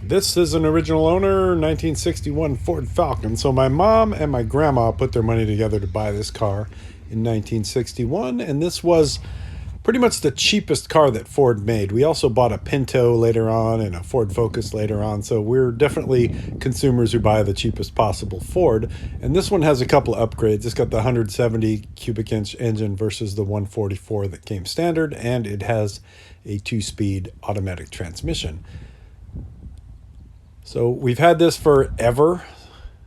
This is an original owner, 1961 Ford Falcon. So my mom and my grandma put their money together to buy this car in 1961, and this was pretty much the cheapest car that Ford made. We also bought a Pinto later on and a Ford Focus later on, so we're definitely consumers who buy the cheapest possible Ford. And this one has a couple of upgrades. It's got the 170 cubic inch engine versus the 144 that came standard, and it has a 2-speed automatic transmission. So we've had this forever,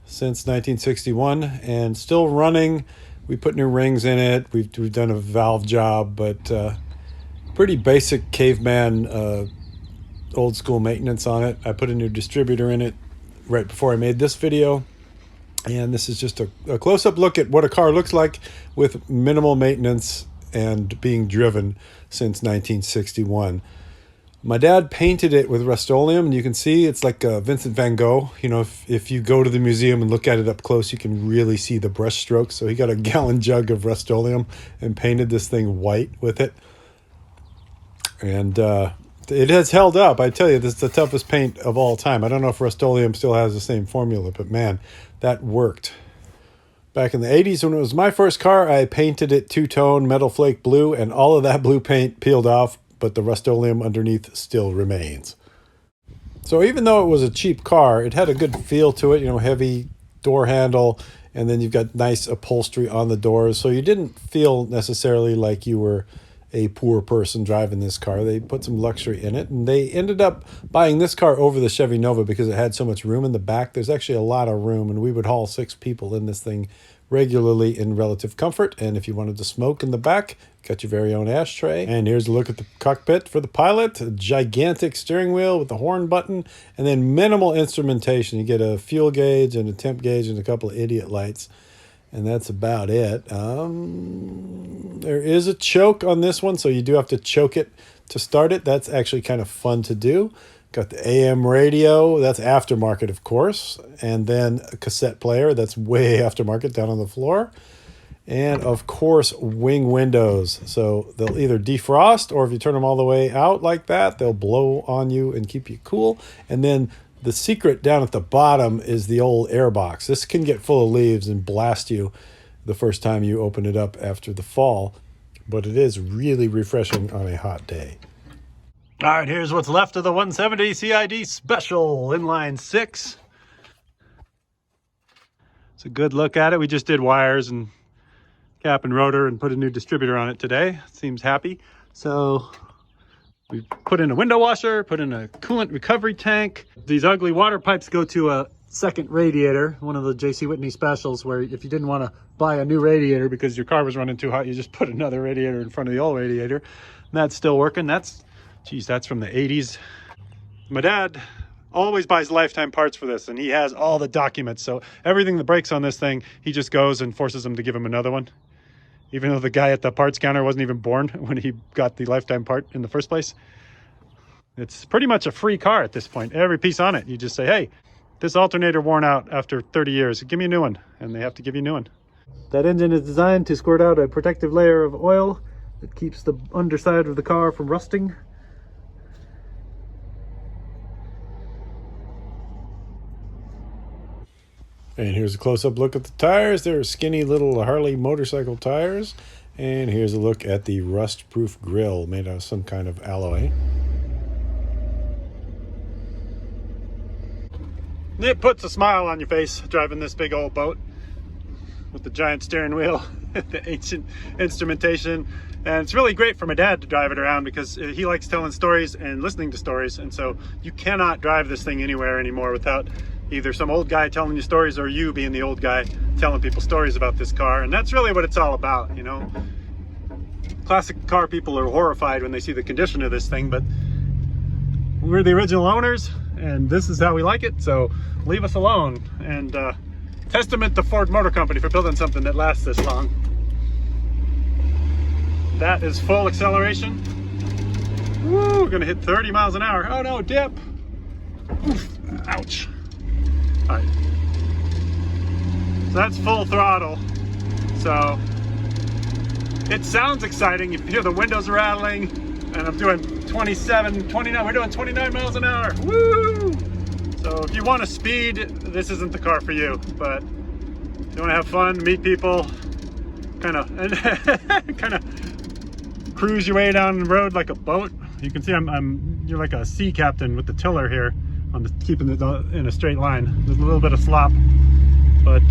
since 1961, and still running. We put new rings in it. We've done a valve job, but pretty basic caveman old school maintenance on it. I put a new distributor in it right before I made this video. And this is just a close-up look at what a car looks like with minimal maintenance and being driven since 1961. My dad painted it with Rust-Oleum, and you can see it's like Vincent van Gogh. You know, if you go to the museum and look at it up close, you can really see the brush strokes. So he got a gallon jug of Rust-Oleum and painted this thing white with it. And it has held up. I tell you, this is the toughest paint of all time. I don't know if Rust-Oleum still has the same formula, but man, that worked. Back in the 80s, when it was my first car, I painted it two-tone metal flake blue, and all of that blue paint peeled off, but the Rust-Oleum underneath still remains. So even though it was a cheap car, it had a good feel to it, you know, heavy door handle, and then you've got nice upholstery on the doors. So you didn't feel necessarily like you were a poor person driving this car. They put some luxury in it, and they ended up buying this car over the Chevy Nova because it had so much room in the back. There's actually a lot of room, and we would haul 6 people in this thing regularly in relative comfort. And if you wanted to smoke in the back, got your very own ashtray. And here's a look at the cockpit for the pilot. A gigantic steering wheel with the horn button, and then minimal instrumentation. You get a fuel gauge and a temp gauge and a couple of idiot lights, and that's about it. There is a choke on this one, so you do have to choke it to start it. That's actually kind of fun to do. Got the AM radio, that's aftermarket, of course. And then a cassette player, that's way aftermarket, down on the floor. And, of course, wing windows. So they'll either defrost, or if you turn them all the way out like that, they'll blow on you and keep you cool. And then the secret down at the bottom is the old air box. This can get full of leaves and blast you the first time you open it up after the fall. But it is really refreshing on a hot day. All right, here's what's left of the 170 CID Special Inline 6. It's a good look at it. We just did wires and cap and rotor and put a new distributor on it today. Seems happy. So we put in a window washer, put in a coolant recovery tank. These ugly water pipes go to a second radiator, one of the J.C. Whitney specials, where if you didn't want to buy a new radiator because your car was running too hot, you just put another radiator in front of the old radiator. And that's still working. That's from the 80s. My dad always buys lifetime parts for this, and he has all the documents. So everything that breaks on this thing, he just goes and forces them to give him another one, even though the guy at the parts counter wasn't even born when he got the lifetime part in the first place. It's pretty much a free car at this point. Every piece on it, you just say, hey, this alternator worn out after 30 years. Give me a new one. And they have to give you a new one. That engine is designed to squirt out a protective layer of oil that keeps the underside of the car from rusting. And here's a close-up look at the tires. They're skinny little Harley motorcycle tires. And here's a look at the rust-proof grille made out of some kind of alloy. It puts a smile on your face driving this big old boat with the giant steering wheel, the ancient instrumentation. And it's really great for my dad to drive it around because he likes telling stories and listening to stories. And so you cannot drive this thing anywhere anymore without either some old guy telling you stories or you being the old guy telling people stories about this car. And that's really what it's all about, you know. Classic car people are horrified when they see the condition of this thing, but we're the original owners and this is how we like it, so leave us alone. And testament to Ford Motor Company for building something that lasts this long. That is full acceleration. Woo, we're gonna hit 30 miles an hour. Oh no, dip. Oof, ouch. All right, so that's full throttle. So it sounds exciting. You can hear the windows rattling, and I'm doing 27, 29, we're doing 29 miles an hour. Woo! So if you want to speed, this isn't the car for you. But if you want to have fun, meet people, kind of cruise your way down the road like a boat. You can see you're like a sea captain with the tiller here, on keeping it in a straight line. There's a little bit of slop, but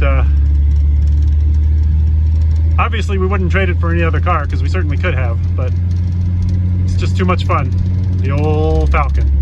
obviously we wouldn't trade it for any other car, because we certainly could have, but it's just too much fun. The old Falcon.